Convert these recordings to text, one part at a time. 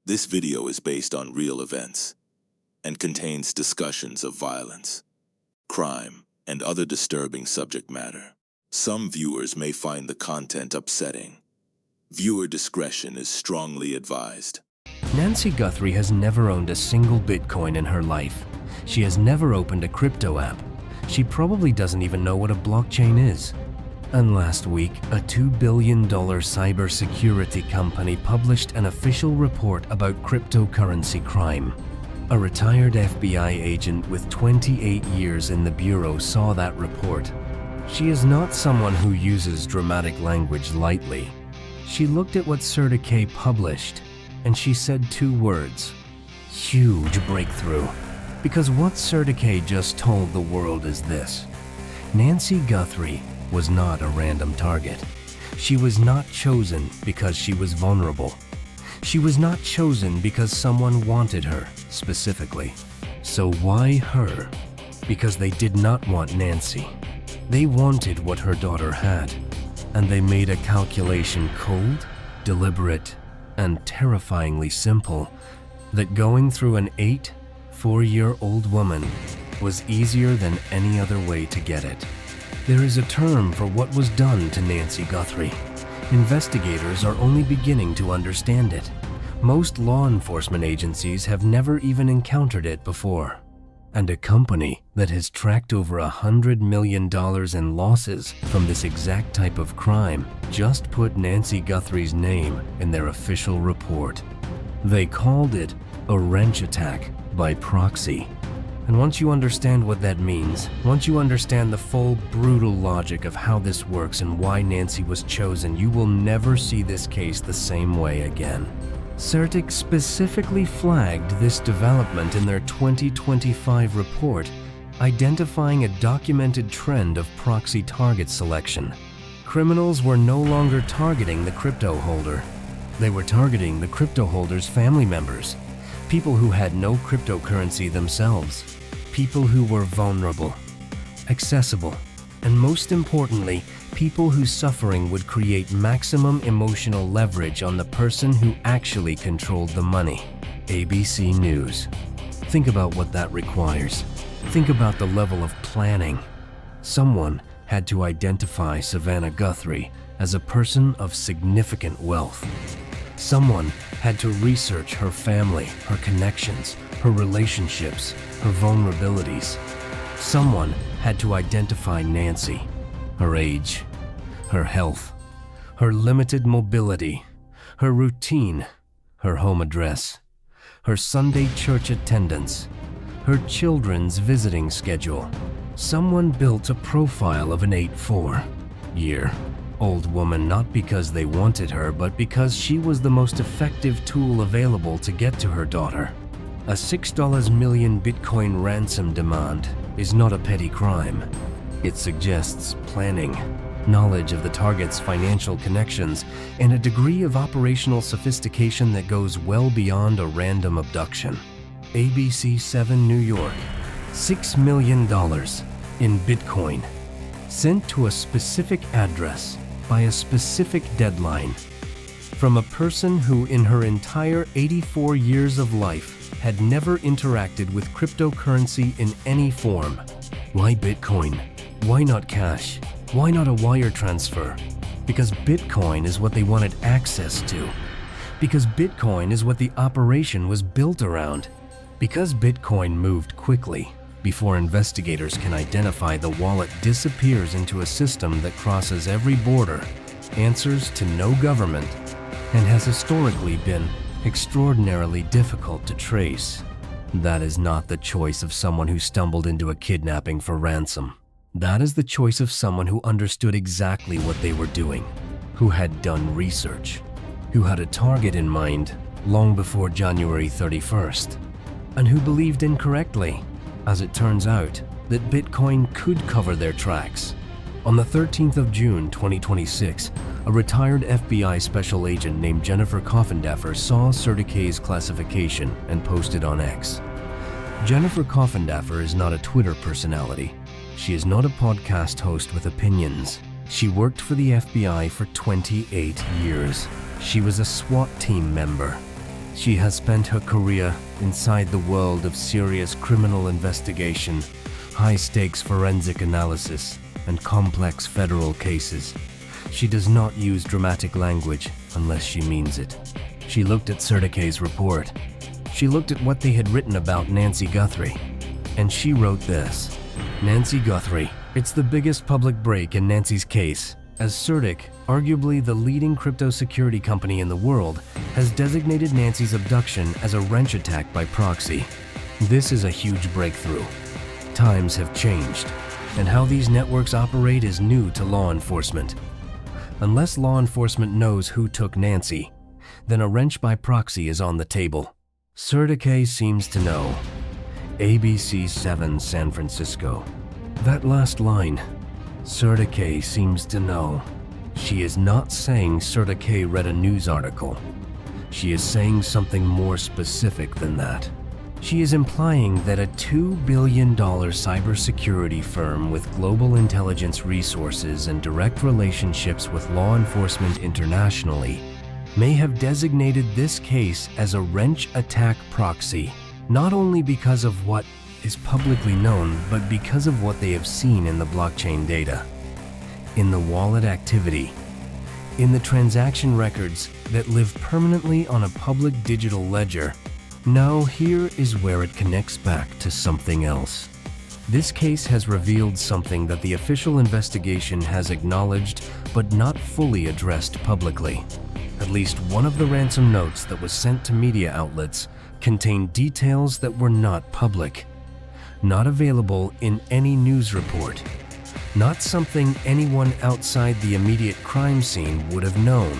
This video is based on real events and contains discussions of violence, crime, and other disturbing subject matter. Some viewers may find the content upsetting. Viewer discretion is strongly advised. Nancy Guthrie has never owned a single Bitcoin in her life. She has never opened a crypto app. She probably doesn't even know what a blockchain is. And last week, a $2 billion cybersecurity company published an official report about cryptocurrency crime. A retired FBI agent with 28 years in the Bureau saw that report. She is not someone who uses dramatic language lightly. She looked at what CertiK published, and she said two words: huge breakthrough. Because what CertiK just told the world is this: Nancy Guthrie was not a random target. She was not chosen because she was vulnerable. She was not chosen because someone wanted her specifically. So why her? Because they did not want Nancy. They wanted what her daughter had, and they made a calculation cold, deliberate, and terrifyingly simple that going through an 4-year-old woman was easier than any other way to get it. There is a term for what was done to Nancy Guthrie. Investigators are only beginning to understand it. Most law enforcement agencies have never even encountered it before. And a company that has tracked over $100 million in losses from this exact type of crime just put Nancy Guthrie's name in their official report. They called it a wrench attack by proxy. And once you understand what that means, once you understand the full brutal logic of how this works and why Nancy was chosen, you will never see this case the same way again. CertiK specifically flagged this development in their 2025 report, identifying a documented trend of proxy target selection. Criminals were no longer targeting the crypto holder. They were targeting the crypto holder's family members, people who had no cryptocurrency themselves, people who were vulnerable, accessible, and most importantly, people whose suffering would create maximum emotional leverage on the person who actually controlled the money. ABC News. Think about what that requires. Think about the level of planning. Someone had to identify Savannah Guthrie as a person of significant wealth. Someone had to research her family, her connections, her relationships, her vulnerabilities. Someone had to identify Nancy, her age, her health, her limited mobility, her routine, her home address, her Sunday church attendance, her children's visiting schedule. Someone built a profile of an 4-year-old woman not because they wanted her, but because she was the most effective tool available to get to her daughter. A $6 million Bitcoin ransom demand is not a petty crime. It suggests planning, knowledge of the target's financial connections, and a degree of operational sophistication that goes well beyond a random abduction. ABC 7 New York, $6 million in Bitcoin, sent to a specific address by a specific deadline, from a person who in her entire 84 years of life had never interacted with cryptocurrency in any form. Why Bitcoin? Why not cash? Why not a wire transfer? Because Bitcoin is what they wanted access to. Because Bitcoin is what the operation was built around. Because Bitcoin moved quickly, before investigators can identify the wallet disappears into a system that crosses every border, answers to no government, and has historically been extraordinarily difficult to trace. That is not the choice of someone who stumbled into a kidnapping for ransom. That is the choice of someone who understood exactly what they were doing, who had done research, who had a target in mind long before January 31st, and who believed incorrectly, as it turns out, that Bitcoin could cover their tracks. On the 13th of June 2026, a retired FBI special agent named Jennifer Coffindaffer saw CertiK's classification and posted on X. Jennifer Coffindaffer is not a Twitter personality. She is not a podcast host with opinions. She worked for the FBI for 28 years. She was a SWAT team member. She has spent her career inside the world of serious criminal investigation, high-stakes forensic analysis, and complex federal cases. She does not use dramatic language unless she means it. She looked at CertiK's report. She looked at what they had written about Nancy Guthrie, and she wrote this. Nancy Guthrie. It's the biggest public break in Nancy's case, as CertiK, arguably the leading crypto security company in the world, has designated Nancy's abduction as a wrench attack by proxy. This is a huge breakthrough. Times have changed, and how these networks operate is new to law enforcement. Unless law enforcement knows who took Nancy, then a wrench by proxy is on the table. CertiK seems to know. ABC 7 San Francisco. That last line, CertiK seems to know. She is not saying CertiK read a news article. She is saying something more specific than that. She is implying that a $2 billion cybersecurity firm with global intelligence resources and direct relationships with law enforcement internationally may have designated this case as a wrench attack proxy, not only because of what is publicly known, but because of what they have seen in the blockchain data, in the wallet activity, in the transaction records that live permanently on a public digital ledger. Now here is where it connects back to something else. This case has revealed something that the official investigation has acknowledged but not fully addressed publicly. At least one of the ransom notes that was sent to media outlets contained details that were not public, not available in any news report, not something anyone outside the immediate crime scene would have known.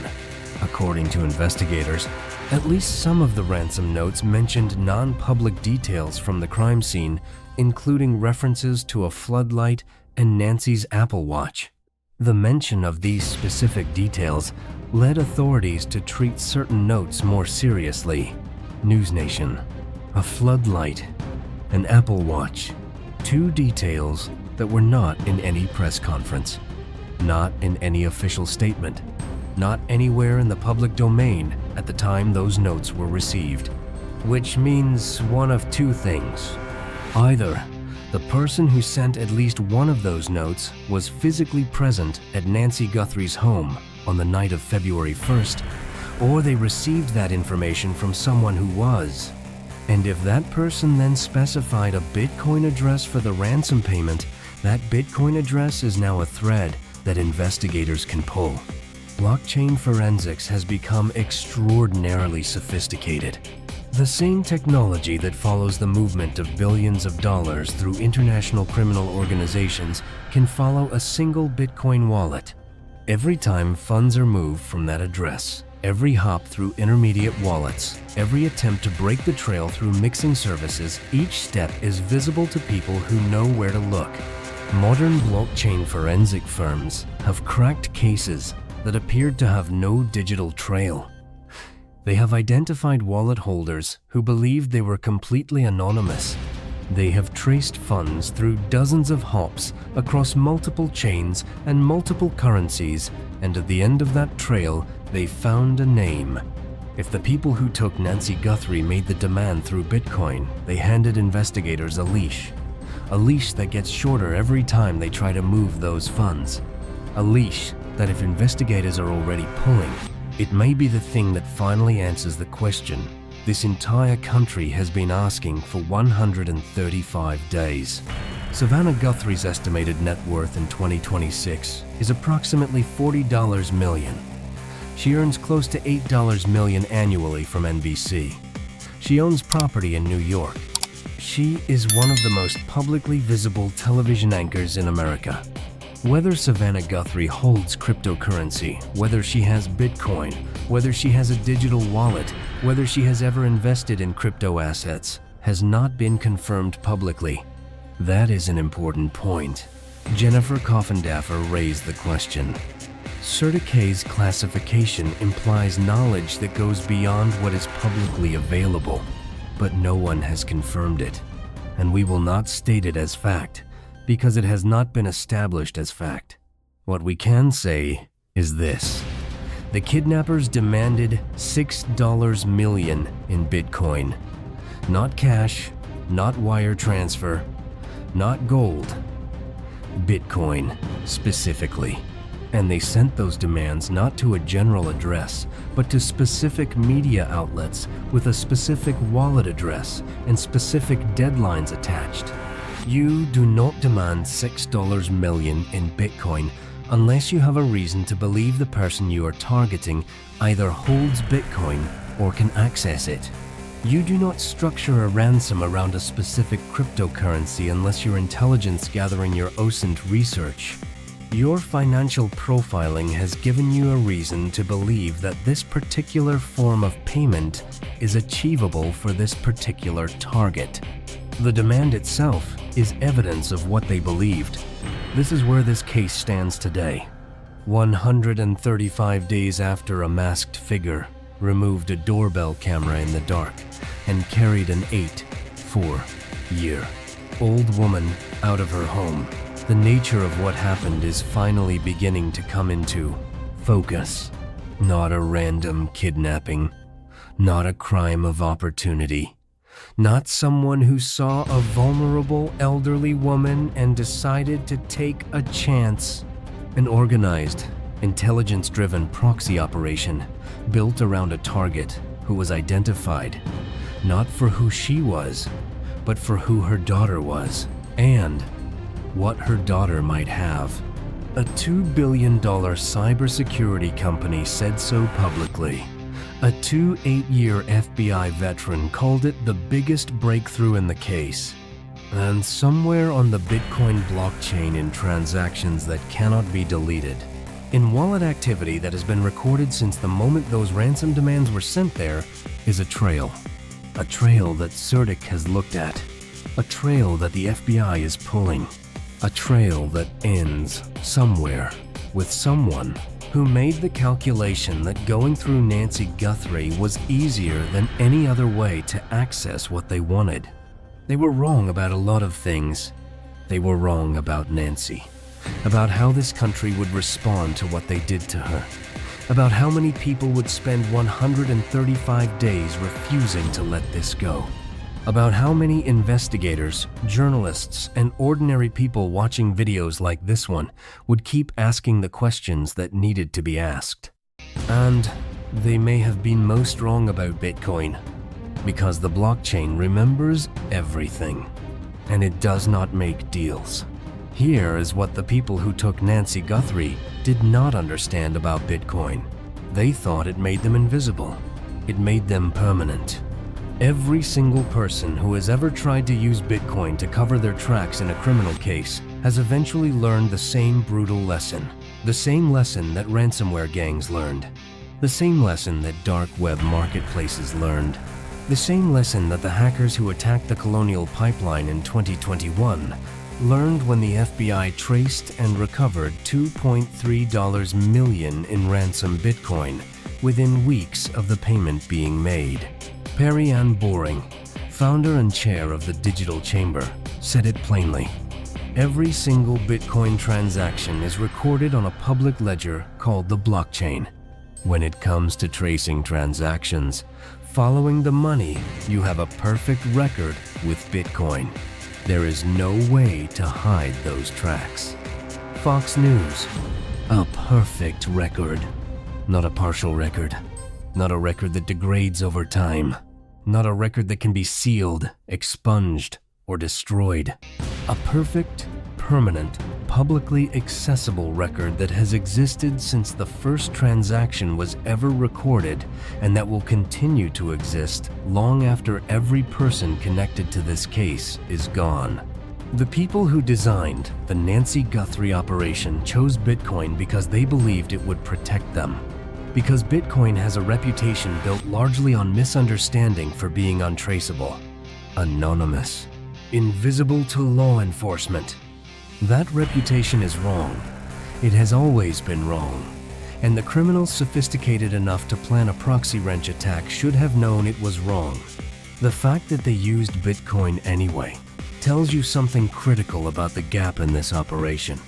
According to investigators, at least some of the ransom notes mentioned non-public details from the crime scene, including references to a Floodlight and Nancy's Apple Watch. The mention of these specific details led authorities to treat certain notes more seriously. News Nation, a Floodlight, an Apple Watch, two details that were not in any press conference, not in any official statement, not anywhere in the public domain at the time those notes were received. Which means one of two things. Either the person who sent at least one of those notes was physically present at Nancy Guthrie's home on the night of February 1st, or they received that information from someone who was. And if that person then specified a Bitcoin address for the ransom payment, that Bitcoin address is now a thread that investigators can pull. Blockchain forensics has become extraordinarily sophisticated. The same technology that follows the movement of billions of dollars through international criminal organizations can follow a single Bitcoin wallet. Every time funds are moved from that address, every hop through intermediate wallets, every attempt to break the trail through mixing services, each step is visible to people who know where to look. Modern blockchain forensic firms have cracked cases that appeared to have no digital trail. They have identified wallet holders who believed they were completely anonymous. They have traced funds through dozens of hops across multiple chains and multiple currencies, and at the end of that trail, they found a name. If the people who took Nancy Guthrie made the demand through Bitcoin, they handed investigators a leash that gets shorter every time they try to move those funds. A leash that if investigators are already pulling, it may be the thing that finally answers the question this entire country has been asking for 135 days. Savannah Guthrie's estimated net worth in 2026 is approximately $40 million. She earns close to $8 million annually from NBC. She owns property in New York. She is one of the most publicly visible television anchors in America. Whether Savannah Guthrie holds cryptocurrency, whether she has Bitcoin, whether she has a digital wallet, whether she has ever invested in crypto assets, has not been confirmed publicly. That is an important point. Jennifer Coffindaffer raised the question. CertiK's classification implies knowledge that goes beyond what is publicly available, but no one has confirmed it, and we will not state it as fact, because it has not been established as fact. What we can say is this. The kidnappers demanded $6 million in Bitcoin. Not cash, not wire transfer, not gold. Bitcoin, specifically. And they sent those demands not to a general address, but to specific media outlets with a specific wallet address and specific deadlines attached. You do not demand $6 million in Bitcoin unless you have a reason to believe the person you are targeting either holds Bitcoin or can access it. You do not structure a ransom around a specific cryptocurrency unless your intelligence gathering your OSINT research. Your financial profiling has given you a reason to believe that this particular form of payment is achievable for this particular target. The demand itself is evidence of what they believed. This is where this case stands today. 135 days after a masked figure removed a doorbell camera in the dark and carried an 84-year-old woman out of her home, the nature of what happened is finally beginning to come into focus. Not a random kidnapping, not a crime of opportunity, not someone who saw a vulnerable elderly woman and decided to take a chance. An organized, intelligence-driven proxy operation built around a target who was identified not for who she was, but for who her daughter was and what her daughter might have. A $2 billion cybersecurity company said so publicly. A 8-year FBI veteran called it the biggest breakthrough in the case. And somewhere on the Bitcoin blockchain in transactions that cannot be deleted, in wallet activity that has been recorded since the moment those ransom demands were sent there, is a trail. A trail that CertiK has looked at. A trail that the FBI is pulling. A trail that ends somewhere with someone who made the calculation that going through Nancy Guthrie was easier than any other way to access what they wanted. They were wrong about a lot of things. They were wrong about Nancy, about how this country would respond to what they did to her, about how many people would spend 135 days refusing to let this go, about how many investigators, journalists, and ordinary people watching videos like this one would keep asking the questions that needed to be asked. And they may have been most wrong about Bitcoin, because the blockchain remembers everything, and it does not make deals. Here is what the people who took Nancy Guthrie did not understand about Bitcoin. They thought it made them invisible. It made them permanent. Every single person who has ever tried to use Bitcoin to cover their tracks in a criminal case has eventually learned the same brutal lesson. The same lesson that ransomware gangs learned. The same lesson that dark web marketplaces learned. The same lesson that the hackers who attacked the Colonial Pipeline in 2021 learned when the FBI traced and recovered $2.3 million in ransom Bitcoin within weeks of the payment being made. Perry Ann Boring, founder and chair of the Digital Chamber, said it plainly. Every single Bitcoin transaction is recorded on a public ledger called the blockchain. When it comes to tracing transactions, following the money, you have a perfect record with Bitcoin. There is no way to hide those tracks. Fox News, a perfect record. Not a partial record. Not a record that degrades over time. Not a record that can be sealed, expunged, or destroyed. A perfect, permanent, publicly accessible record that has existed since the first transaction was ever recorded and that will continue to exist long after every person connected to this case is gone. The people who designed the Nancy Guthrie operation chose Bitcoin because they believed it would protect them. Because Bitcoin has a reputation built largely on misunderstanding for being untraceable, anonymous, invisible to law enforcement. That reputation is wrong. It has always been wrong. And the criminals sophisticated enough to plan a proxy wrench attack should have known it was wrong. The fact that they used Bitcoin anyway tells you something critical about the gap in this operation.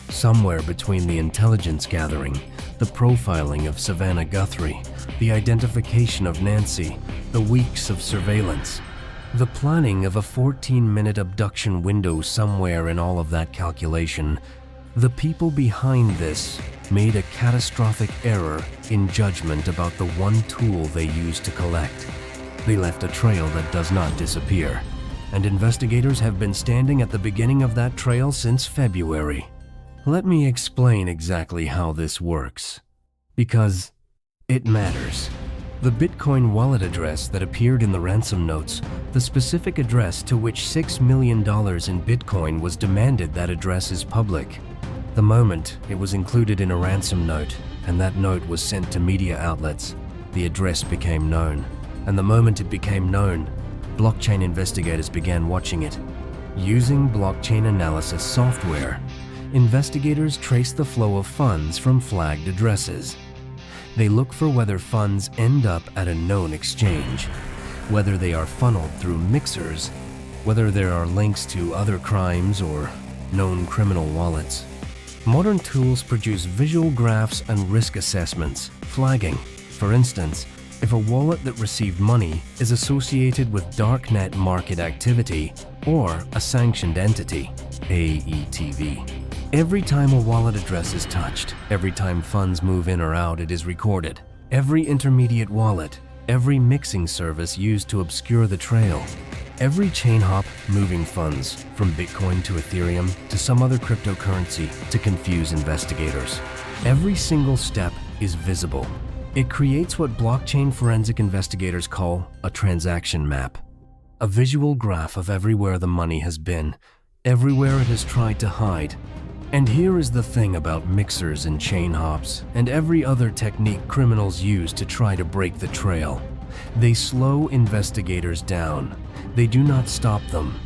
Somewhere between the intelligence gathering, the profiling of Savannah Guthrie, the identification of Nancy, the weeks of surveillance, the planning of a 14-minute abduction window somewhere in all of that calculation. The people behind this made a catastrophic error in judgment about the one tool they used to collect. They left a trail that does not disappear, and investigators have been standing at the beginning of that trail since February. Let me explain exactly how this works, because it matters. The Bitcoin wallet address that appeared in the ransom notes, the specific address to which $6 million in Bitcoin was demanded, that address is public. The moment it was included in a ransom note, and that note was sent to media outlets, the address became known. And the moment it became known, blockchain investigators began watching it. Using blockchain analysis software, investigators trace the flow of funds from flagged addresses. They look for whether funds end up at a known exchange, whether they are funneled through mixers, whether there are links to other crimes or known criminal wallets. Modern tools produce visual graphs and risk assessments, flagging. For instance, if a wallet that received money is associated with darknet market activity or a sanctioned entity, AETV. Every time a wallet address is touched, every time funds move in or out, it is recorded. Every intermediate wallet, every mixing service used to obscure the trail, every chain hop moving funds from Bitcoin to Ethereum to some other cryptocurrency to confuse investigators. Every single step is visible. It creates what blockchain forensic investigators call a transaction map, a visual graph of everywhere the money has been, everywhere it has tried to hide. And here is the thing about mixers and chain hops and every other technique criminals use to try to break the trail. They slow investigators down. They do not stop them.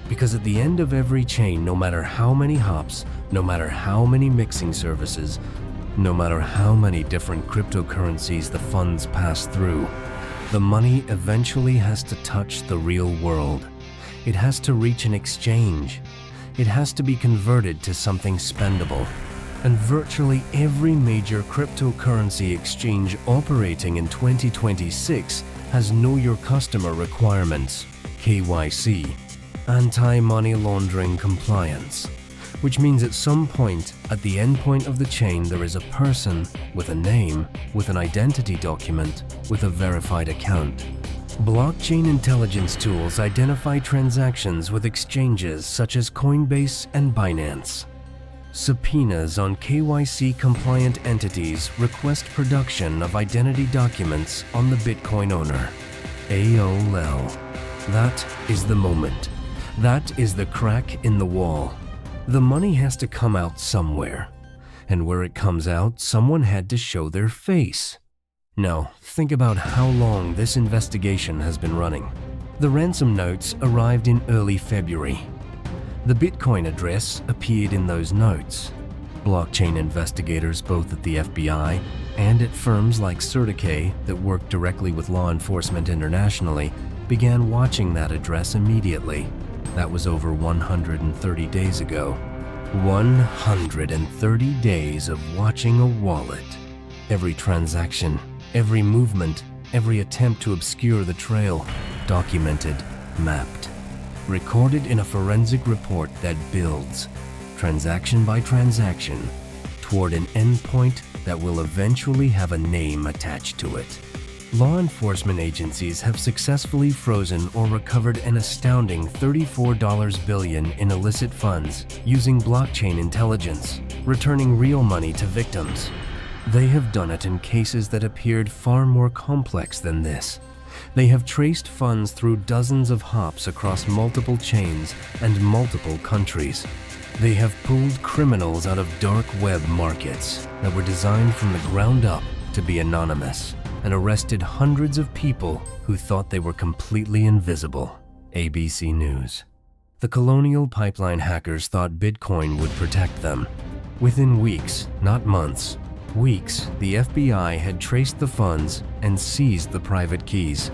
Because at the end of every chain, no matter how many hops, no matter how many mixing services, no matter how many different cryptocurrencies the funds pass through, the money eventually has to touch the real world. It has to reach an exchange. It has to be converted to something spendable. And virtually every major cryptocurrency exchange operating in 2026 has Know Your Customer requirements, KYC, anti-money laundering compliance, which means at some point at the endpoint of the chain there is a person with a name, with an identity document, with a verified account. Blockchain intelligence tools identify transactions with exchanges such as Coinbase and Binance. Subpoenas on KYC-compliant entities request production of identity documents on the Bitcoin owner. AOL. That is the moment. That is the crack in the wall. The money has to come out somewhere. And where it comes out, someone had to show their face. Now, think about how long this investigation has been running. The ransom notes arrived in early February. The Bitcoin address appeared in those notes. Blockchain investigators both at the FBI and at firms like CertiK that work directly with law enforcement internationally began watching that address immediately. That was over 130 days ago. 130 days of watching a wallet. Every transaction, every movement, every attempt to obscure the trail, documented, mapped, recorded in a forensic report that builds, transaction by transaction, toward an endpoint that will eventually have a name attached to it. Law enforcement agencies have successfully frozen or recovered an astounding $34 billion in illicit funds using blockchain intelligence, returning real money to victims. They have done it in cases that appeared far more complex than this. They have traced funds through dozens of hops across multiple chains and multiple countries. They have pulled criminals out of dark web markets that were designed from the ground up to be anonymous, and arrested hundreds of people who thought they were completely invisible. ABC News. The Colonial Pipeline hackers thought Bitcoin would protect them. Within weeks, not months, weeks, the FBI had traced the funds and seized the private keys.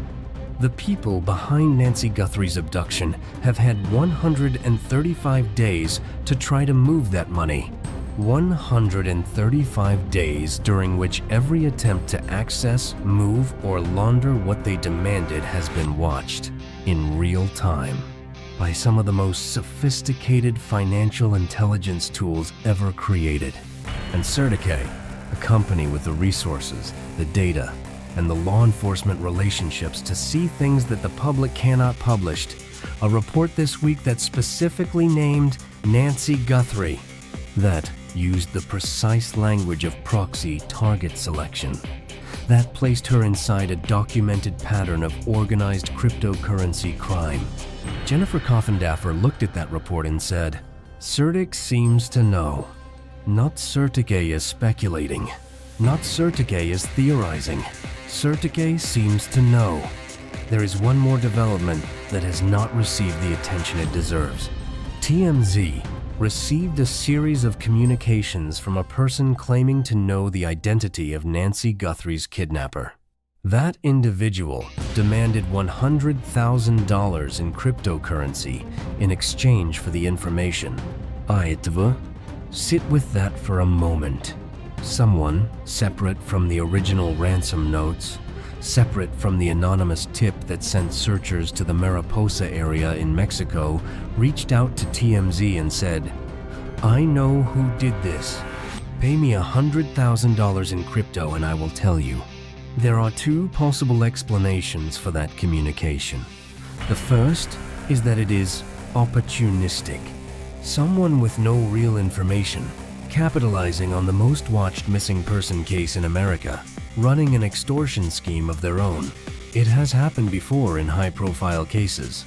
The people behind Nancy Guthrie's abduction have had 135 days to try to move that money. 135 days during which every attempt to access, move, or launder what they demanded has been watched in real time by some of the most sophisticated financial intelligence tools ever created. And CertiK, a company with the resources, the data, and the law enforcement relationships to see things that the public cannot publish, a report this week that specifically named Nancy Guthrie, that used the precise language of proxy target selection, that placed her inside a documented pattern of organized cryptocurrency crime. Jennifer Coffindaffer looked at that report and said, "CertiK seems to know. Not CertiK is speculating. Not CertiK is theorizing. CertiK seems to know." There is one more development that has not received the attention it deserves. TMZ received a series of communications from a person claiming to know the identity of Nancy Guthrie's kidnapper. That individual demanded $100,000 in cryptocurrency in exchange for the information. Sit with that for a moment. Someone, separate from the original ransom notes, separate from the anonymous tip that sent searchers to the Mariposa area in Mexico, reached out to TMZ and said, "I know who did this. Pay me $100,000 in crypto and I will tell you." There are two possible explanations for that communication. The first is that it is opportunistic. Someone with no real information, capitalizing on the most watched missing person case in America, running an extortion scheme of their own. It has happened before in high-profile cases.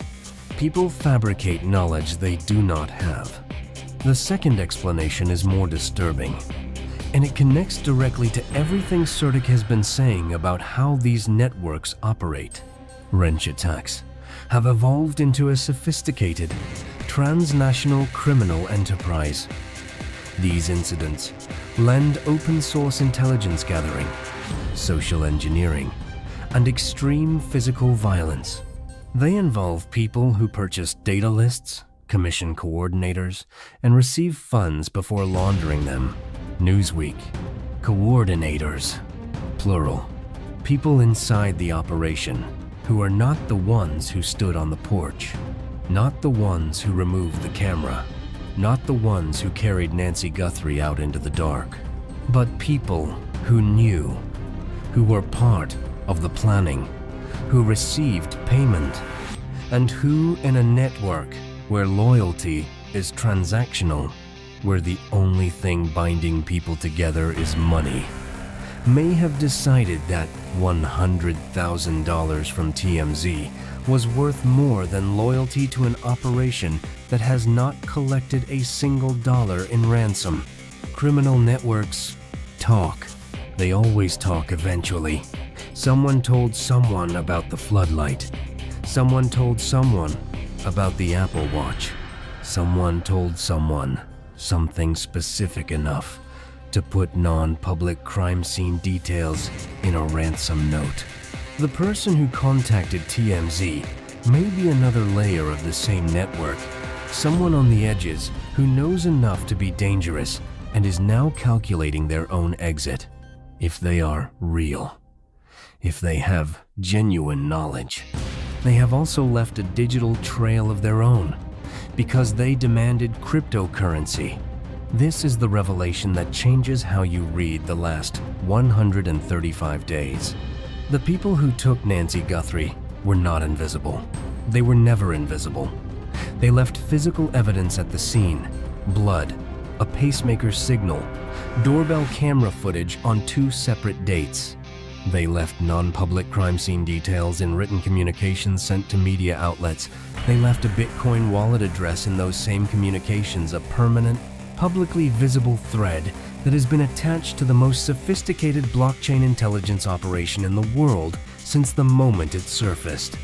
People fabricate knowledge they do not have. The second explanation is more disturbing, and it connects directly to everything CertiK has been saying about how these networks operate. Wrench attacks have evolved into a sophisticated, transnational criminal enterprise. These incidents blend open-source intelligence gathering, social engineering, and extreme physical violence. They involve people who purchase data lists, commission coordinators, and receive funds before laundering them. Newsweek. Coordinators, plural. People inside the operation who are not the ones who stood on the porch, not the ones who removed the camera, not the ones who carried Nancy Guthrie out into the dark, but people who knew, who were part of the planning, who received payment, and who, in a network where loyalty is transactional, where the only thing binding people together is money, may have decided that $100,000 from TMZ was worth more than loyalty to an operation that has not collected a single dollar in ransom. Criminal networks talk. They always talk eventually. Someone told someone about the Floodlight. Someone told someone about the Apple Watch. Someone told someone something specific enough to put non-public crime scene details in a ransom note. The person who contacted TMZ may be another layer of the same network, someone on the edges who knows enough to be dangerous and is now calculating their own exit. If they are real, if they have genuine knowledge, they have also left a digital trail of their own because they demanded cryptocurrency. This is the revelation that changes how you read the last 135 days. The people who took Nancy Guthrie were not invisible. They were never invisible. They left physical evidence at the scene: blood, a pacemaker signal, doorbell camera footage on 2 separate dates. They left non-public crime scene details in written communications sent to media outlets. They left a Bitcoin wallet address in those same communications, a permanent, publicly visible thread that has been attached to the most sophisticated blockchain intelligence operation in the world since the moment it surfaced.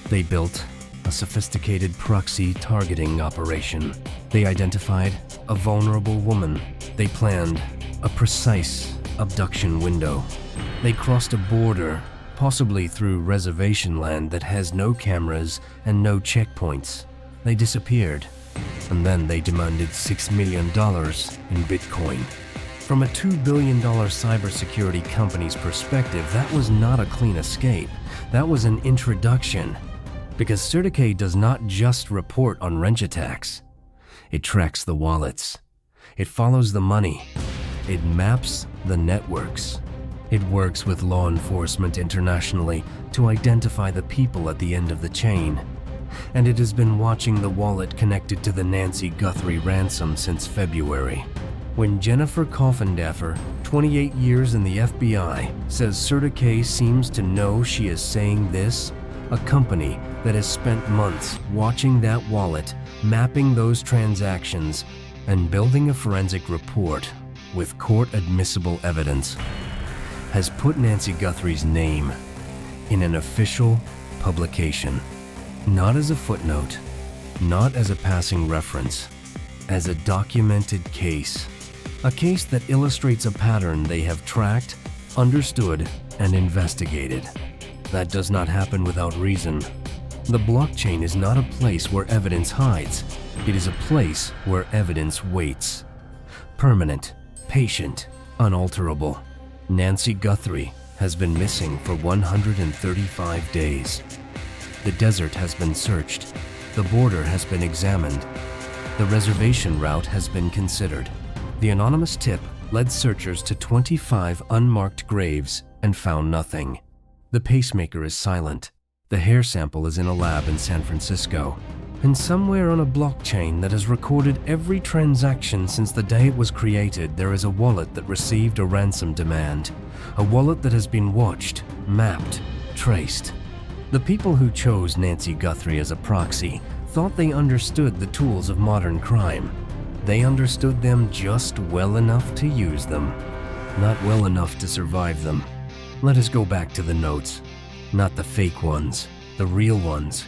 They built a sophisticated proxy targeting operation. They identified a vulnerable woman. They planned a precise abduction window. They crossed a border, possibly through reservation land that has no cameras and no checkpoints. They disappeared. and then they demanded $6 million in Bitcoin. From a $2 billion cybersecurity company's perspective, that was not a clean escape. That was an introduction. Because CertiK does not just report on wrench attacks. It tracks the wallets. It follows the money. It maps the networks. It works with law enforcement internationally to identify the people at the end of the chain. And it has been watching the wallet connected to the Nancy Guthrie ransom since February. When Jennifer Coffindaffer, 28 years in the FBI, says CertiK seems to know she is saying this, a company that has spent months watching that wallet, mapping those transactions, and building a forensic report with court-admissible evidence, has put Nancy Guthrie's name in an official publication. Not as a footnote, not as a passing reference, as a documented case. A case that illustrates a pattern they have tracked, understood, and investigated. That does not happen without reason. The blockchain is not a place where evidence hides. It is a place where evidence waits. Permanent, patient, unalterable. Nancy Guthrie has been missing for 135 days. The desert has been searched. The border has been examined. The reservation route has been considered. The anonymous tip led searchers to 25 unmarked graves and found nothing. The pacemaker is silent. The hair sample is in a lab in San Francisco. And somewhere on a blockchain that has recorded every transaction since the day it was created, there is a wallet that received a ransom demand. A wallet that has been watched, mapped, traced. The people who chose Nancy Guthrie as a proxy thought they understood the tools of modern crime. They understood them just well enough to use them, not well enough to survive them. Let us go back to the notes, not the fake ones, the real ones.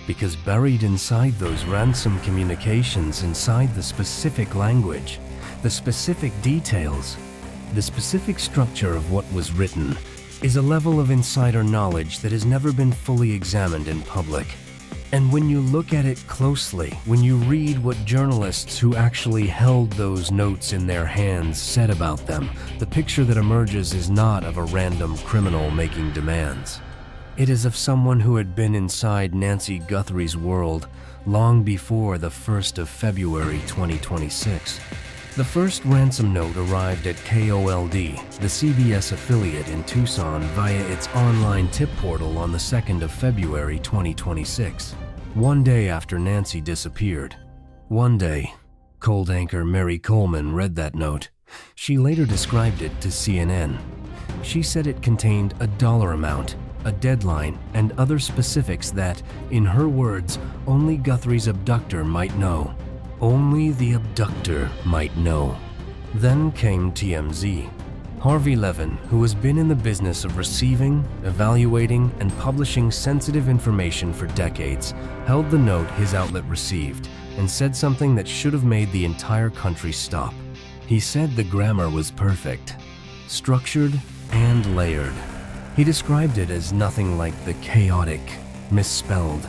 Because buried inside those ransom communications, inside the specific language, the specific details, the specific structure of what was written, is a level of insider knowledge that has never been fully examined in public. And when you look at it closely, when you read what journalists who actually held those notes in their hands said about them, the picture that emerges is not of a random criminal making demands. It is of someone who had been inside Nancy Guthrie's world long before the 1st of February 2026. The first ransom note arrived at KOLD, the CBS affiliate in Tucson, via its online tip portal on the 2nd of February 2026, one day after Nancy disappeared. One day, Cold anchor Mary Coleman read that note. She later described it to CNN. She said it contained a dollar amount, a deadline, and other specifics that, in her words, only Guthrie's abductor might know. Only the abductor might know. Then came TMZ. Harvey Levin, who has been in the business of receiving, evaluating, and publishing sensitive information for decades, held the note his outlet received and said something that should have made the entire country stop. He said the grammar was perfect, structured, and layered. He described it as nothing like the chaotic, misspelled,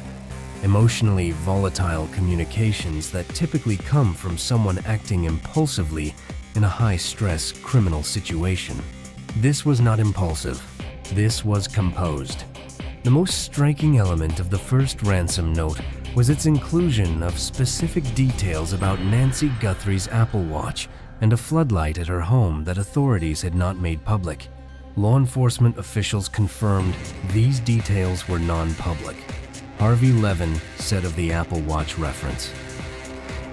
emotionally volatile communications that typically come from someone acting impulsively in a high-stress criminal situation. This was not impulsive. This was composed. The most striking element of the first ransom note was its inclusion of specific details about Nancy Guthrie's Apple Watch and a floodlight at her home that authorities had not made public. Law enforcement officials confirmed these details were non-public. Harvey Levin said of the Apple Watch reference,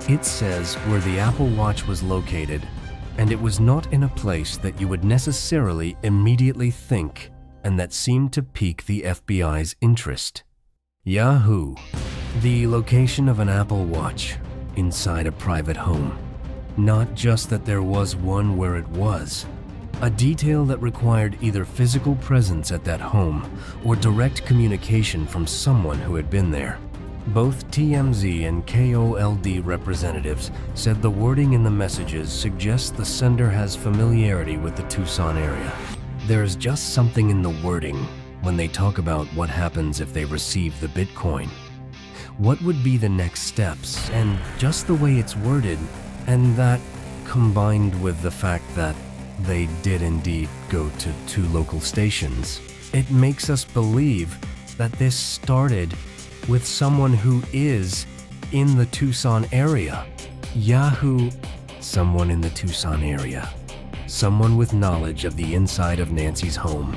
"It says where the Apple Watch was located, and it was not in a place that you would necessarily immediately think, and that seemed to pique the FBI's interest." Yahoo! The location of an Apple Watch inside a private home. Not just that there was one where it was. A detail that required either physical presence at that home or direct communication from someone who had been there. Both TMZ and KOLD representatives said the wording in the messages suggests the sender has familiarity with the Tucson area. There is just something in the wording when they talk about what happens if they receive the Bitcoin. What would be the next steps? And just the way it's worded, and that combined with the fact that they did indeed go to 2 local stations, it makes us believe that this started with someone who is in the Tucson area. Someone in the Tucson area. Someone with knowledge of the inside of Nancy's home.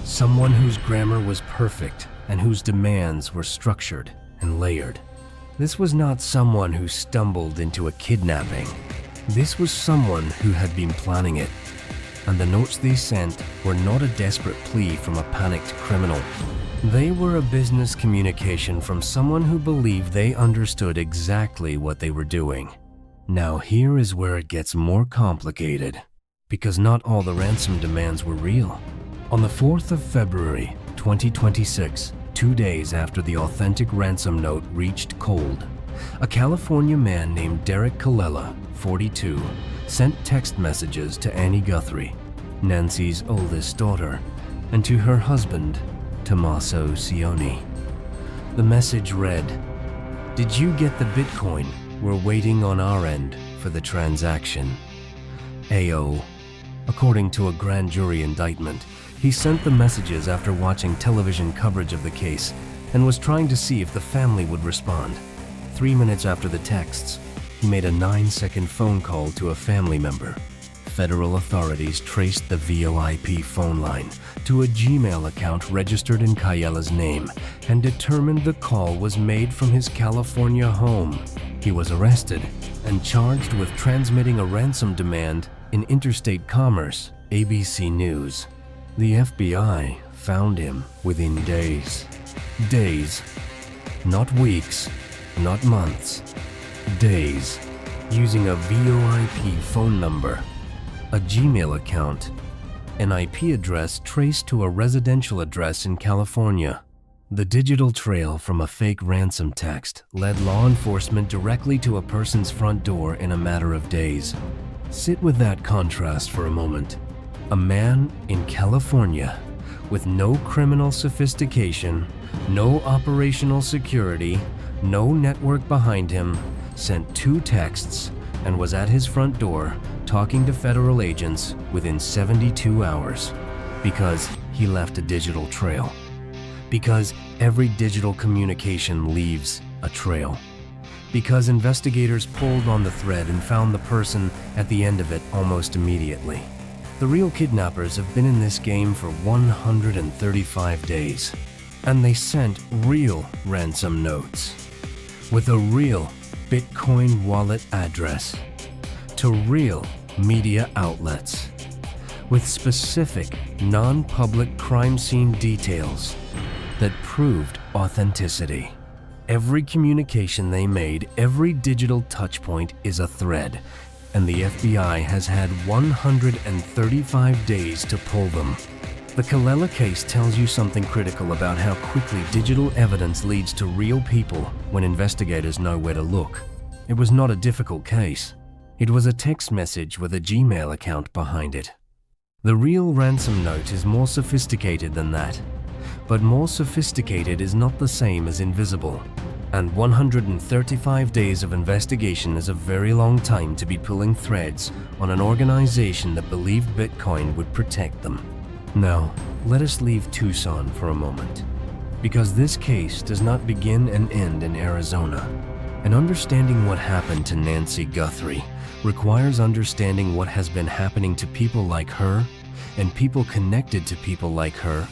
Someone whose grammar was perfect and whose demands were structured and layered. This was not someone who stumbled into a kidnapping. This was someone who had been planning it. And the notes they sent were not a desperate plea from a panicked criminal. They were a business communication from someone who believed they understood exactly what they were doing. Now here is where it gets more complicated, because not all the ransom demands were real. On the 4th of February, 2026, 2 days after the authentic ransom note reached cold, a California man named Derek Callella, 42, sent text messages to Annie Guthrie, Nancy's oldest daughter, and to her husband, Tommaso Cioni. The message read, "Did you get the Bitcoin? We're waiting on our end for the transaction." AO. According to a grand jury indictment, he sent the messages after watching television coverage of the case and was trying to see if the family would respond. 3 minutes after the texts, he made a 9-second phone call to a family member. Federal authorities traced the VoIP phone line to a Gmail account registered in Cayella's name and determined the call was made from his California home. He was arrested and charged with transmitting a ransom demand in interstate commerce, ABC News. The FBI found him within days. Days. Not weeks, not months. Days. Using a VoIP phone number, a Gmail account, an IP address traced to a residential address in California. The digital trail from a fake ransom text led law enforcement directly to a person's front door in a matter of days. Sit with that contrast for a moment. A man in California with no criminal sophistication, no operational security, no network behind him, sent 2 texts and was at his front door talking to federal agents within 72 hours because he left a digital trail. Because every digital communication leaves a trail. Because investigators pulled on the thread and found the person at the end of it almost immediately. The real kidnappers have been in this game for 135 days, and they sent real ransom notes with a real Bitcoin wallet address to real media outlets with specific non-public crime scene details that proved authenticity. Every communication they made, every digital touchpoint is a thread, and the FBI has had 135 days to pull them. The Callella case tells you something critical about how quickly digital evidence leads to real people when investigators know where to look. It was not a difficult case. It was a text message with a Gmail account behind it. The real ransom note is more sophisticated than that. But more sophisticated is not the same as invisible. And 135 days of investigation is a very long time to be pulling threads on an organization that believed Bitcoin would protect them. Now, let us leave Tucson for a moment, because this case does not begin and end in Arizona. And understanding what happened to Nancy Guthrie requires understanding what has been happening to people like her and people connected to people like her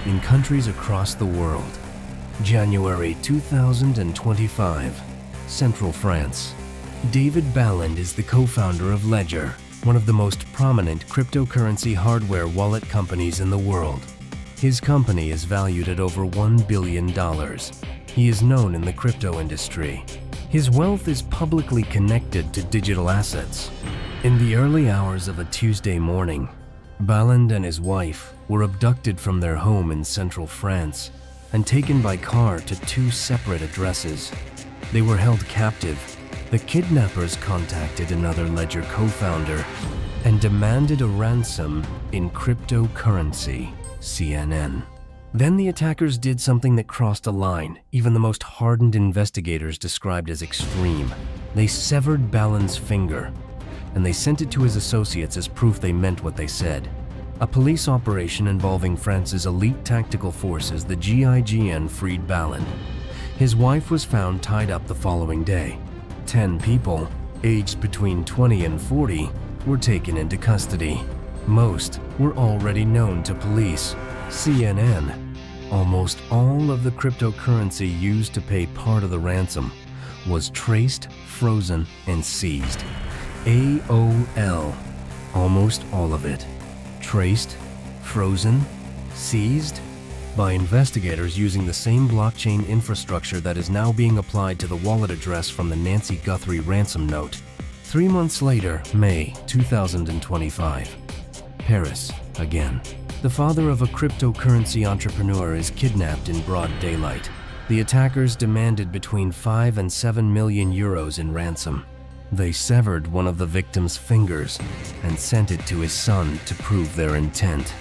in countries across the world. January 2025, Central France. David Balland is the co-founder of Ledger, one of the most prominent cryptocurrency hardware wallet companies in the world. His company is valued at over $1 billion. He is known in the crypto industry. His wealth is publicly connected to digital assets. In the early hours of a Tuesday morning, Balland and his wife were abducted from their home in central France and taken by car to 2 separate addresses. They were held captive. The kidnappers contacted another Ledger co-founder and demanded a ransom in cryptocurrency, CNN. Then the attackers did something that crossed a line even the most hardened investigators described as extreme. They severed Ballin's finger, and they sent it to his associates as proof they meant what they said. A police operation involving France's elite tactical forces, the GIGN, freed Ballin. His wife was found tied up the following day. 10 people, aged between 20 and 40, were taken into custody. Most were already known to police. CNN. Almost all of the cryptocurrency used to pay part of the ransom was traced, frozen, and seized. AOL. Almost all of it. Traced, frozen, seized by investigators using the same blockchain infrastructure that is now being applied to the wallet address from the Nancy Guthrie ransom note. 3 months later, May 2025. Paris, again. The father of a cryptocurrency entrepreneur is kidnapped in broad daylight. The attackers demanded between 5 and 7 million euros in ransom. They severed one of the victim's fingers and sent it to his son to prove their intent.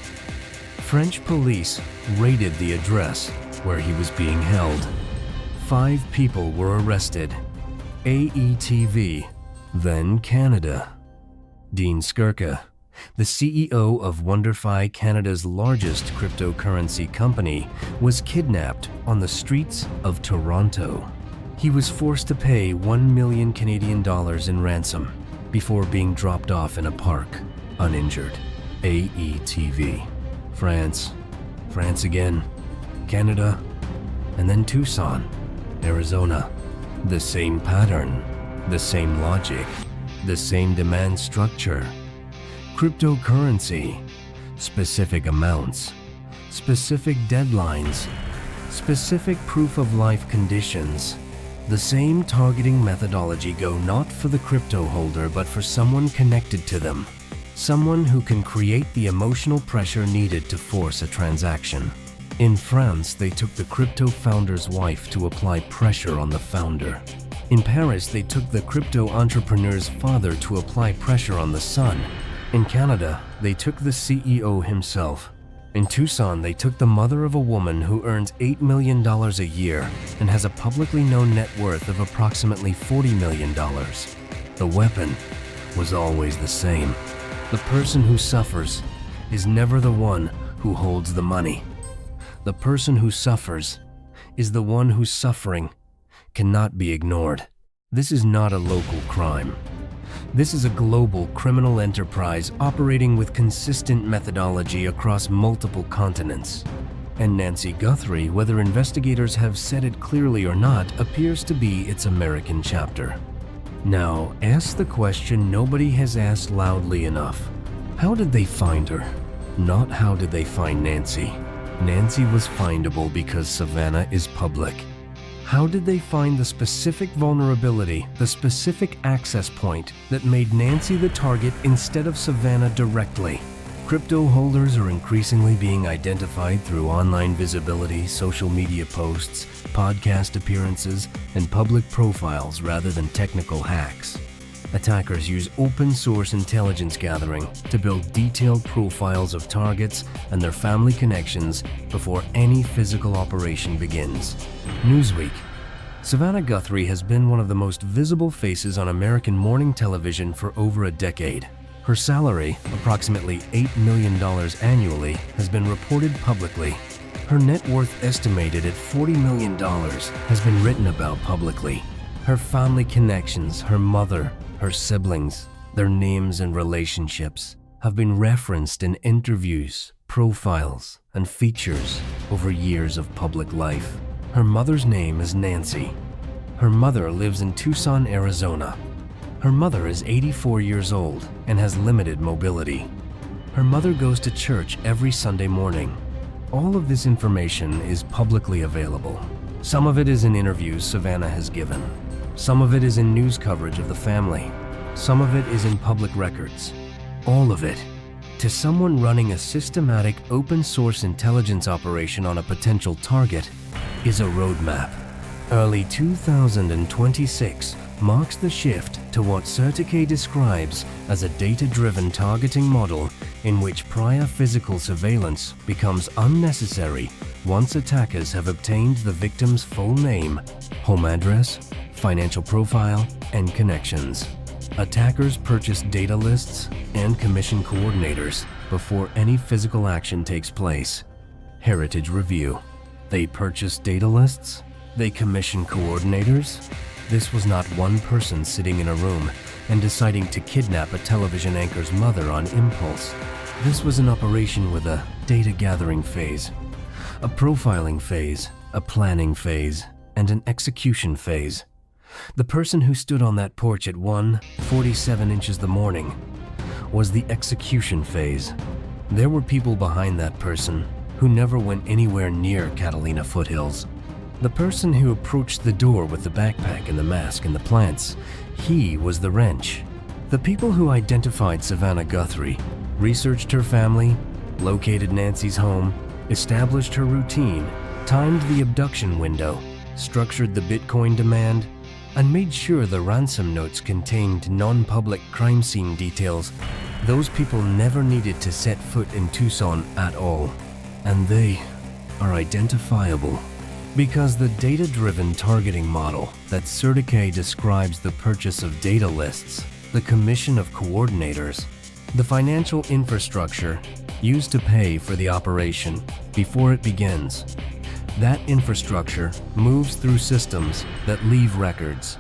French police raided the address where he was being held. 5 people were arrested. AETV, then Canada. Dean Skirka, the CEO of WonderFi, Canada's largest cryptocurrency company, was kidnapped on the streets of Toronto. He was forced to pay 1 million Canadian dollars in ransom before being dropped off in a park, uninjured. AETV. France again, Canada, and then Tucson, Arizona. The same pattern, the same logic, the same demand structure. Cryptocurrency, specific amounts, specific deadlines, specific proof of life conditions. The same targeting methodology go not for the crypto holder but for someone connected to them. Someone who can create the emotional pressure needed to force a transaction. In France, they took the crypto founder's wife to apply pressure on the founder. In Paris, they took the crypto entrepreneur's father to apply pressure on the son. In Canada, they took the CEO himself. In Tucson, they took the mother of a woman who earns $8 million a year and has a publicly known net worth of approximately $40 million. The weapon was always the same. The person who suffers is never the one who holds the money. The person who suffers is the one whose suffering cannot be ignored. This is not a local crime. This is a global criminal enterprise operating with consistent methodology across multiple continents. And Nancy Guthrie, whether investigators have said it clearly or not, appears to be its American chapter. Now, ask the question nobody has asked loudly enough. How did they find her? Not how did they find Nancy. Nancy was findable because Savannah is public. How did they find the specific vulnerability, the specific access point that made Nancy the target instead of Savannah directly? Crypto holders are increasingly being identified through online visibility, social media posts, podcast appearances, and public profiles rather than technical hacks. Attackers use open source intelligence gathering to build detailed profiles of targets and their family connections before any physical operation begins. Newsweek. Savannah Guthrie has been one of the most visible faces on American morning television for over a decade. Her salary, approximately $8 million annually, has been reported publicly. Her net worth, estimated at $40 million, has been written about publicly. Her family connections, her mother, her siblings, their names and relationships have been referenced in interviews, profiles, and features over years of public life. Her mother's name is Nancy. Her mother lives in Tucson, Arizona. Her mother is 84 years old and has limited mobility. Her mother goes to church every Sunday morning. All of this information is publicly available. Some of it is in interviews Savannah has given. Some of it is in news coverage of the family. Some of it is in public records. All of it, to someone running a systematic open source intelligence operation on a potential target, is a roadmap. Early 2026 marks the shift to what CertiK describes as a data-driven targeting model in which prior physical surveillance becomes unnecessary once attackers have obtained the victim's full name, home address, financial profile, and connections. Attackers purchase data lists and commission coordinators before any physical action takes place. Heritage review. They purchase data lists? They commission coordinators? This was not one person sitting in a room and deciding to kidnap a television anchor's mother on impulse. This was an operation with a data gathering phase, a profiling phase, a planning phase, and an execution phase. The person who stood on that porch at 1:47 inches the morning was the execution phase. There were people behind that person who never went anywhere near Catalina foothills. The person who approached the door with the backpack and the mask and the plants, he was the wrench. The people who identified Savannah Guthrie, researched her family, located Nancy's home, established her routine, timed the abduction window, structured the Bitcoin demand, and made sure the ransom notes contained non-public crime scene details. Those people never needed to set foot in Tucson at all. And they are identifiable. Because the data-driven targeting model that CertiK describes the purchase of data lists, the commission of coordinators, the financial infrastructure used to pay for the operation before it begins. That infrastructure moves through systems that leave records,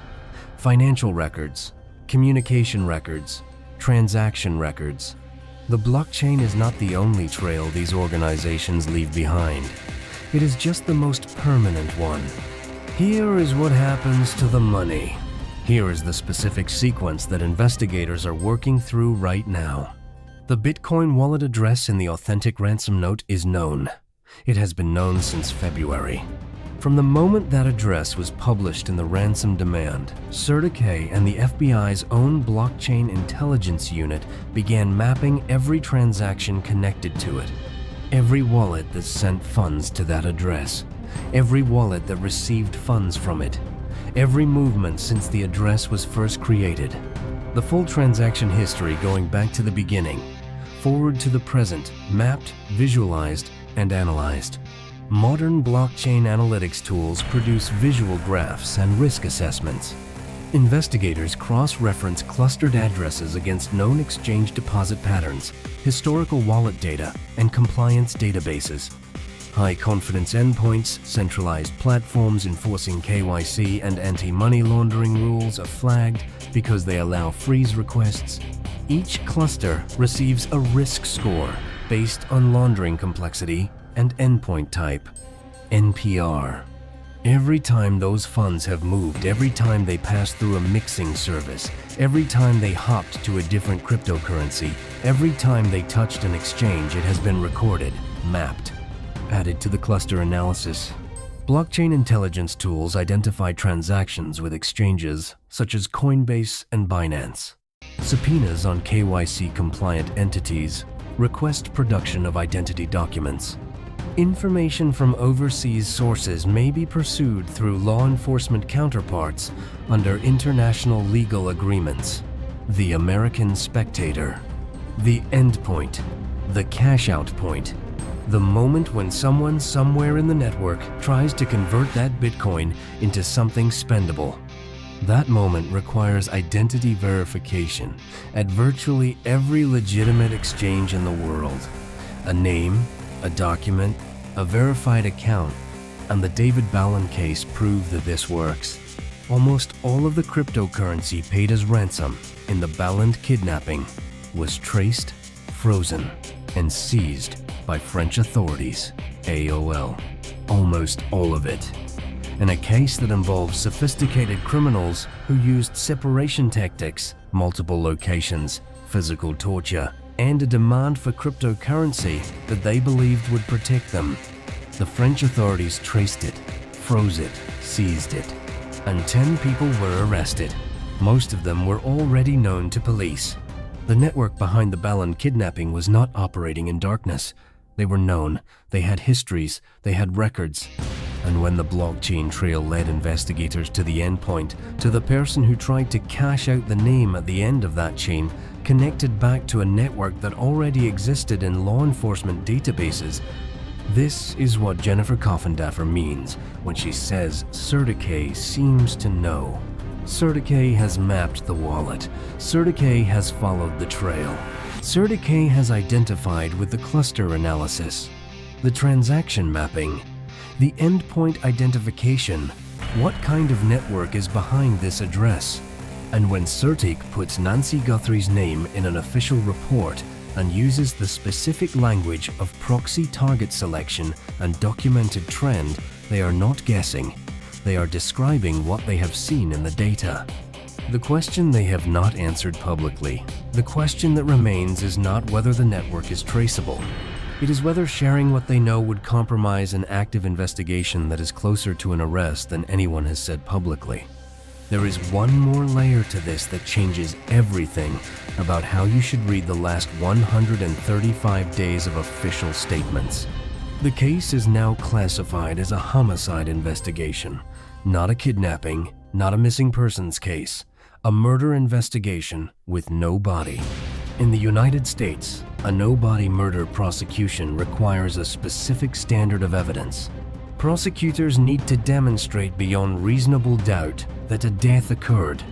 financial records, communication records, transaction records. The blockchain is not the only trail these organizations leave behind. It is just the most permanent one. Here is what happens to the money. Here is the specific sequence that investigators are working through right now. The Bitcoin wallet address in the authentic ransom note is known. It has been known since February. From the moment that address was published in the ransom demand, CertiK and the FBI's own blockchain intelligence unit began mapping every transaction connected to it. Every wallet that sent funds to that address, every wallet that received funds from it, every movement since the address was first created. The full transaction history going back to the beginning, forward to the present, mapped, visualized, and analyzed. Modern blockchain analytics tools produce visual graphs and risk assessments. Investigators cross-reference clustered addresses against known exchange deposit patterns, historical wallet data, and compliance databases. High-confidence endpoints, centralized platforms enforcing KYC and anti-money laundering rules are flagged because they allow freeze requests. Each cluster receives a risk score based on laundering complexity and endpoint type, NPR. Every time those funds have moved, every time they pass through a mixing service, every time they hopped to a different cryptocurrency, every time they touched an exchange, it has been recorded, mapped, added to the cluster analysis. Blockchain intelligence tools identify transactions with exchanges such as Coinbase and Binance. Subpoenas on KYC-compliant entities request production of identity documents. Information from overseas sources may be pursued through law enforcement counterparts under international legal agreements. The American Spectator. The endpoint. The cash-out point. The moment when someone somewhere in the network tries to convert that Bitcoin into something spendable. That moment requires identity verification at virtually every legitimate exchange in the world. A name, a document, a verified account, and the David Ballin case prove that this works. Almost all of the cryptocurrency paid as ransom in the Ballin kidnapping was traced, frozen, and seized by French authorities, AOL. Almost all of it. In a case that involves sophisticated criminals who used separation tactics, multiple locations, physical torture, and a demand for cryptocurrency that they believed would protect them. The French authorities traced it, froze it, seized it, and 10 people were arrested. Most of them were already known to police. The network behind the Ballin kidnapping was not operating in darkness. They were known, they had histories, they had records. And when the blockchain trail led investigators to the endpoint, to the person who tried to cash out the name at the end of that chain, connected back to a network that already existed in law enforcement databases, This is what Jennifer Coffindaffer means when she says CertiK seems to know. CertiK has mapped the wallet. CertiK has followed the trail. CertiK has identified with the cluster analysis, the transaction mapping, the endpoint identification. What kind of network is behind this address? And when CertiK puts Nancy Guthrie's name in an official report and uses the specific language of proxy target selection and documented trend, they are not guessing. They are describing what they have seen in the data. The question they have not answered publicly, the question that remains, is not whether the network is traceable. It is whether sharing what they know would compromise an active investigation that is closer to an arrest than anyone has said publicly. There is one more layer to this that changes everything about how you should read the last 135 days of official statements. The case is now classified as a homicide investigation, not a kidnapping, not a missing persons case, a murder investigation with no body. In the United States, a no-body murder prosecution requires a specific standard of evidence. Prosecutors need to demonstrate beyond reasonable doubt that a death occurred,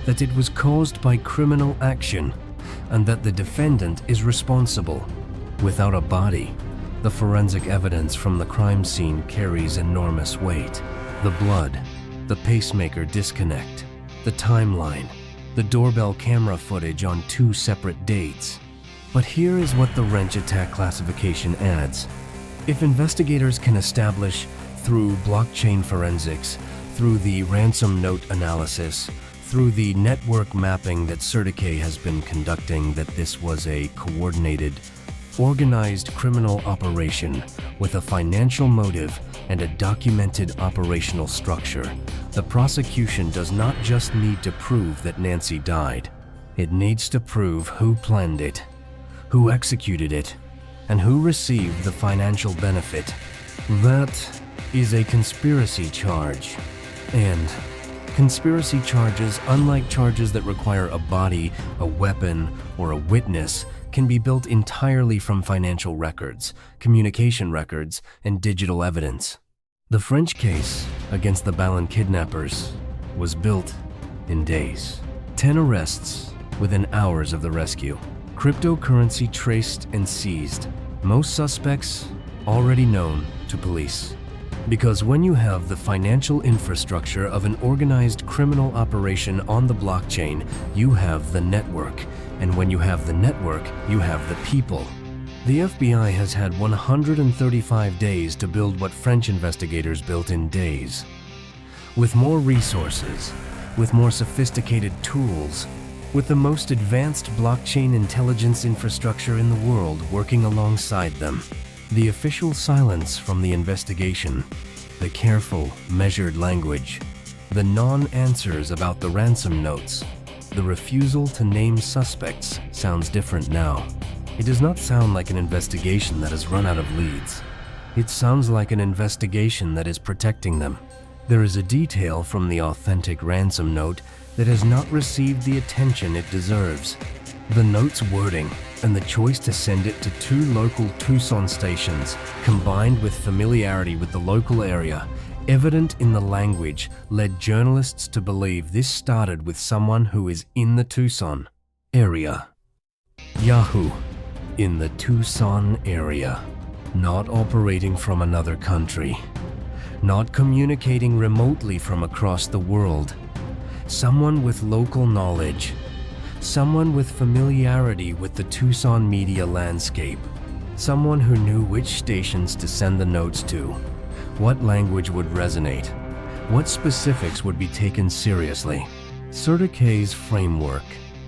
that it was caused by criminal action, and that the defendant is responsible. Without a body, the forensic evidence from the crime scene carries enormous weight. The blood, the pacemaker disconnect, the timeline, the doorbell camera footage on 2 separate dates. But here is what the wrench attack classification adds. If investigators can establish through blockchain forensics, through the ransom note analysis, through the network mapping that CertiK has been conducting, that this was a coordinated, organized criminal operation with a financial motive and a documented operational structure, the prosecution does not just need to prove that Nancy died. It needs to prove who planned it, who executed it, and who received the financial benefit. That is a conspiracy charge. And conspiracy charges, unlike charges that require a body, a weapon, or a witness, can be built entirely from financial records, communication records, and digital evidence. The French case against the Ballon kidnappers was built in days. 10 arrests within hours of the rescue. Cryptocurrency traced and seized. Most suspects already known to police. Because when you have the financial infrastructure of an organized criminal operation on the blockchain, you have the network. And when you have the network, you have the people. The FBI has had 135 days to build what French investigators built in days. With more resources, with more sophisticated tools, with the most advanced blockchain intelligence infrastructure in the world working alongside them. The official silence from the investigation, the careful, measured language, the non-answers about the ransom notes, the refusal to name suspects sounds different now. It does not sound like an investigation that has run out of leads. It sounds like an investigation that is protecting them. There is a detail from the authentic ransom note that has not received the attention it deserves. The note's wording and the choice to send it to 2 local Tucson stations, combined with familiarity with the local area, evident in the language, led journalists to believe this started with someone who is in the Tucson area. Yahoo! In the Tucson area. Not operating from another country. Not communicating remotely from across the world. Someone with local knowledge. Someone with familiarity with the Tucson media landscape. Someone who knew which stations to send the notes to. What language would resonate. What specifics would be taken seriously. CertiK's framework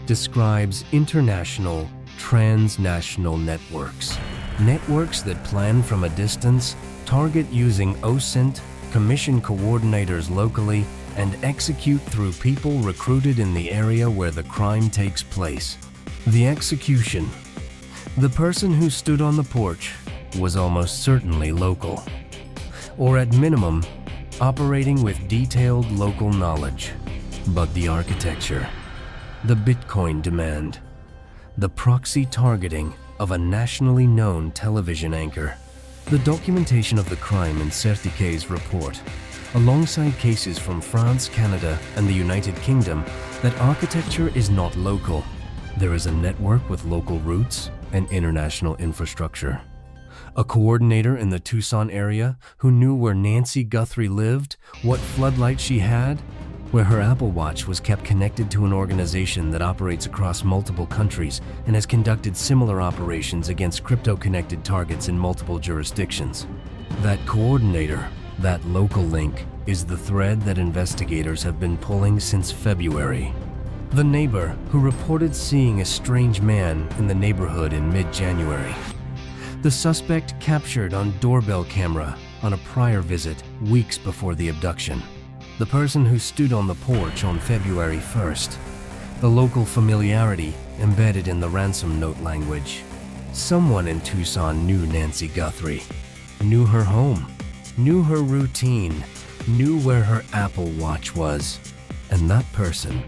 describes international, transnational networks. Networks that plan from a distance, target using OSINT, commission coordinators locally, and execute through people recruited in the area where the crime takes place. The execution. The person who stood on the porch was almost certainly local, or at minimum, operating with detailed local knowledge. But the architecture, the Bitcoin demand, the proxy targeting of a nationally known television anchor, The documentation of the crime in CertiK's report, alongside cases from France, Canada, and the United Kingdom, that architecture is not local. There is a network with local roots and international infrastructure. A coordinator in the Tucson area who knew where Nancy Guthrie lived, what floodlight she had, where her Apple Watch was kept connected to an organization that operates across multiple countries and has conducted similar operations against crypto-connected targets in multiple jurisdictions. That coordinator, that local link, is the thread that investigators have been pulling since February. The neighbor who reported seeing a strange man in the neighborhood in mid-January. The suspect captured on doorbell camera on a prior visit weeks before the abduction. The person who stood on the porch on February 1st. The local familiarity embedded in the Ransom note language. Someone in Tucson knew Nancy Guthrie, knew her home, knew her routine, knew where her Apple Watch was. And that person,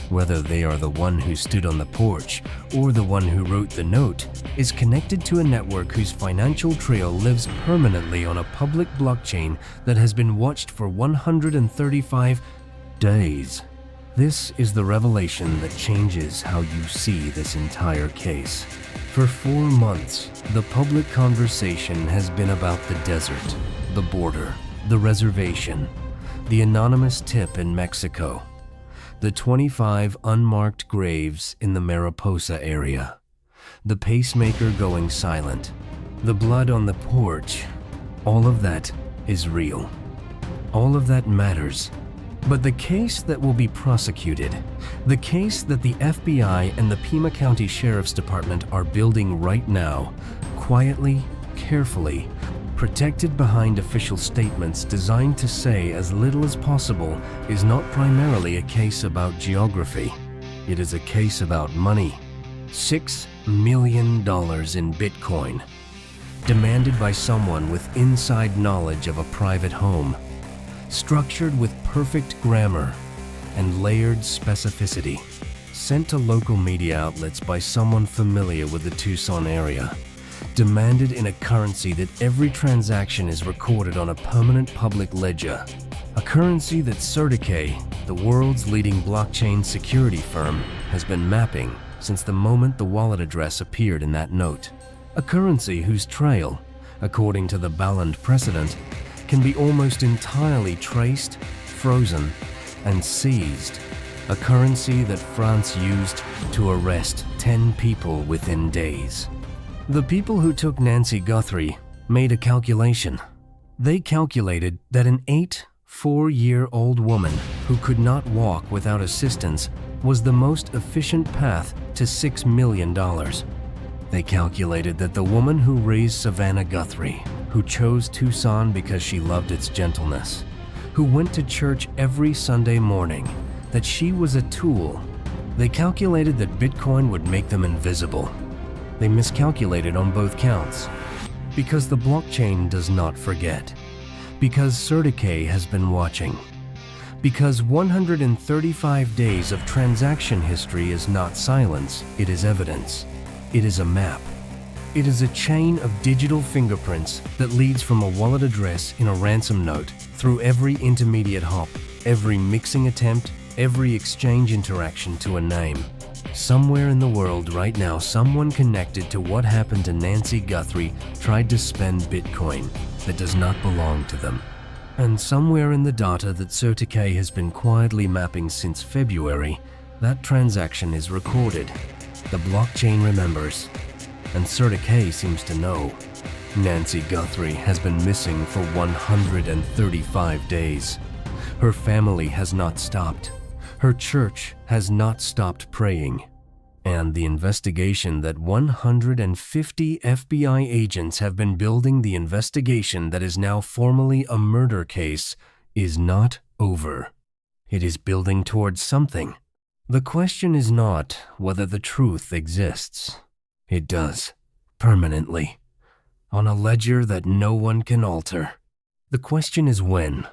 whether they are the one who stood on the porch or the one who wrote the note, is connected to a network whose financial trail lives permanently on a public blockchain that has been watched for 135 days. This is the revelation that changes how you see this entire case. For 4 months, the public conversation has been about the desert, the border, the reservation, the anonymous tip in Mexico, the 25 unmarked graves in the Mariposa area, the pacemaker going silent, the blood on the porch. All of that is real. All of that matters. But the case that will be prosecuted, the case that the FBI and the Pima County Sheriff's Department are building right now, quietly, carefully, protected behind official statements designed to say as little as possible, is not primarily a case about geography. It is a case about money. $6 million in Bitcoin, demanded by someone with inside knowledge of a private home, structured with perfect grammar and layered specificity, sent to local media outlets by someone familiar with the Tucson area, demanded in a currency that every transaction is recorded on a permanent public ledger, a currency that CertiK, the world's leading blockchain security firm, has been mapping since the moment the wallet address appeared in that note, a currency whose trail, according to the Balland precedent, can be almost entirely traced, frozen, and seized, a currency that France used to arrest 10 people within days. The people who took Nancy Guthrie made a calculation. They calculated that an 4-year-old woman who could not walk without assistance was the most efficient path to $6 million. They calculated that the woman who raised Savannah Guthrie, who chose Tucson because she loved its gentleness, who went to church every Sunday morning, that she was a tool. They calculated that Bitcoin would make them invisible. They miscalculated on both counts. Because the blockchain does not forget. Because CertiK has been watching. Because 135 days of transaction history is not silence, it is evidence. It is a map. It is a chain of digital fingerprints that leads from a wallet address in a ransom note through every intermediate hop, every mixing attempt, every exchange interaction to a name. Somewhere in the world right now, someone connected to what happened to Nancy Guthrie tried to spend Bitcoin that does not belong to them. And somewhere in the data that CertiK has been quietly mapping since February, that transaction is recorded. The blockchain remembers. And CertiK seems to know. Nancy Guthrie has been missing for 135 days. Her family has not stopped. Her church has not stopped praying. And the investigation that 150 FBI agents have been building, the investigation that is now formally a murder case, is not over. It is building towards something. The question is not whether the truth exists. It does, permanently, on a ledger that no one can alter. The question is when.